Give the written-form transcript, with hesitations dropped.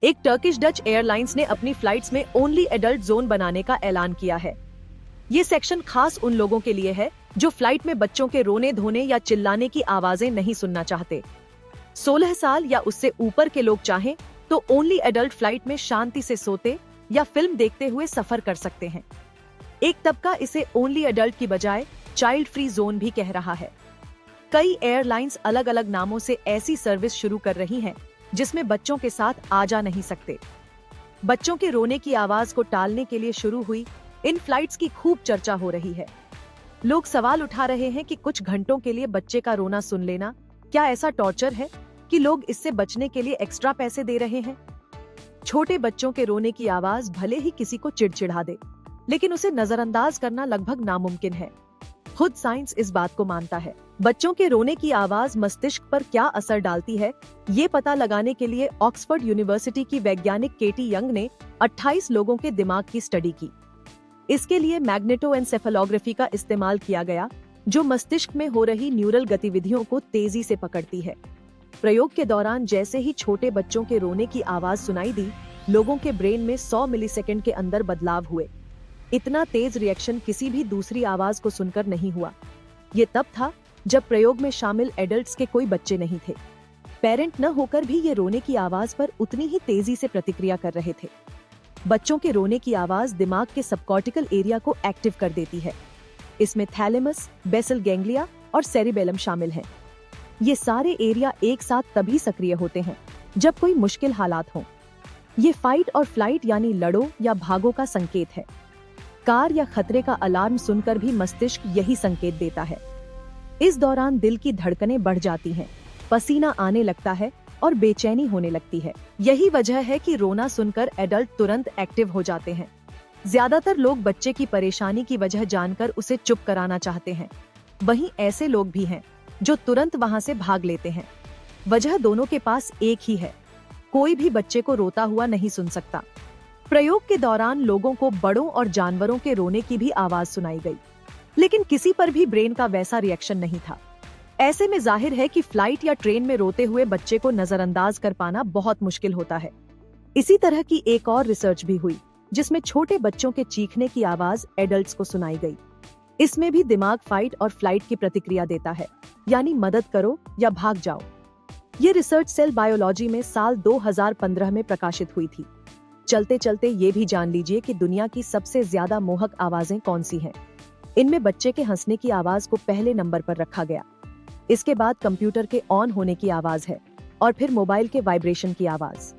एक Turkish Dutch airlines ने अपनी फ्लाइट्स में ओनली एडल्ट जोन बनाने का ऐलान किया है। ये सेक्शन खास उन लोगों के लिए है जो फ्लाइट में बच्चों के रोने धोने या चिल्लाने की आवाजें नहीं सुनना चाहते। 16 साल या उससे ऊपर के लोग चाहें तो ओनली एडल्ट फ्लाइट में शांति से सोते या फिल्म देखते हुए सफर कर सकते हैं। एक तबका इसे ओनली एडल्ट की बजाय चाइल्ड फ्री जोन भी कह रहा है। कई एयरलाइंस अलग अलग नामों से ऐसी सर्विस शुरू कर रही हैं जिसमें बच्चों के साथ आ जा नहीं सकते। बच्चों के रोने की आवाज को टालने के लिए शुरू हुई इन फ्लाइट्स की खूब चर्चा हो रही है। लोग सवाल उठा रहे हैं कि कुछ घंटों के लिए बच्चे का रोना सुन लेना क्या ऐसा टॉर्चर है कि लोग इससे बचने के लिए एक्स्ट्रा पैसे दे रहे हैं। छोटे बच्चों के रोने की आवाज भले ही किसी को चिड़चिड़ा दे, लेकिन उसे नजरअंदाज करना लगभग नामुमकिन है। खुद साइंस इस बात को मानता है। बच्चों के रोने की आवाज मस्तिष्क पर क्या असर डालती है, ये पता लगाने के लिए ऑक्सफोर्ड यूनिवर्सिटी की वैज्ञानिक केटी यंग ने 28 लोगों के दिमाग की स्टडी की। इसके लिए मैग्नेटोएन्सेफेलोग्राफी का इस्तेमाल किया गया, जो मस्तिष्क में हो रही न्यूरल गतिविधियों को तेजी से पकड़ती है। प्रयोग के दौरान जैसे ही छोटे बच्चों के रोने की आवाज सुनाई दी, लोगों के ब्रेन में 100 मिलीसेकंड के अंदर बदलाव हुए। इतना तेज रिएक्शन किसी भी दूसरी आवाज को सुनकर नहीं हुआ। ये तब था जब प्रयोग में शामिल एडल्ट्स के कोई बच्चे नहीं थे। पेरेंट न होकर भी ये रोने की आवाज पर उतनी ही तेजी से प्रतिक्रिया कर रहे थे। बच्चों के रोने की आवाज दिमाग के सबकॉर्टिकल एरिया को एक्टिव कर देती है। इसमें थैलेमस, बेसल गैंग्लिया और सेरिबेलम शामिल हैं। ये सारे एरिया एक साथ तभी सक्रिय होते हैं जब कोई मुश्किल हालात हो। ये फाइट और फ्लाइट यानी लड़ो या भागो का संकेत है। कार या खतरे का अलार्म सुनकर भी मस्तिष्क यही संकेत देता है। इस दौरान दिल की धड़कनें बढ़ जाती हैं, पसीना आने लगता है और बेचैनी होने लगती है। यही वजह है कि रोना सुनकर एडल्ट तुरंत एक्टिव हो जाते हैं। ज्यादातर लोग बच्चे की परेशानी की वजह जानकर उसे चुप कराना चाहते हैं। वहीं ऐसे लोग भी हैं जो तुरंत वहां से भाग लेते हैं। वजह दोनों के पास एक ही है, कोई भी बच्चे को रोता हुआ नहीं सुन सकता। प्रयोग के दौरान लोगों को बड़ों और जानवरों के रोने की भी आवाज सुनाई गई, लेकिन किसी पर भी ब्रेन का वैसा रिएक्शन नहीं था। ऐसे में जाहिर है कि फ्लाइट या ट्रेन में रोते हुए बच्चे को नजरअंदाज कर पाना बहुत मुश्किल होता है। इसी तरह की एक और रिसर्च भी हुई जिसमें छोटे बच्चों के चीखने की आवाज एडल्ट्स को सुनाई गई। इसमें भी दिमाग फाइट और फ्लाइट की प्रतिक्रिया देता है, यानी मदद करो या भाग जाओ। ये रिसर्च सेल बायोलॉजी में साल 2015 में प्रकाशित हुई थी। चलते चलते ये भी जान लीजिए कि दुनिया की सबसे ज्यादा मोहक आवाजें कौन सी हैं। इनमें बच्चे के हंसने की आवाज को पहले नंबर पर रखा गया। इसके बाद कंप्यूटर के ऑन होने की आवाज है और फिर मोबाइल के वाइब्रेशन की आवाज।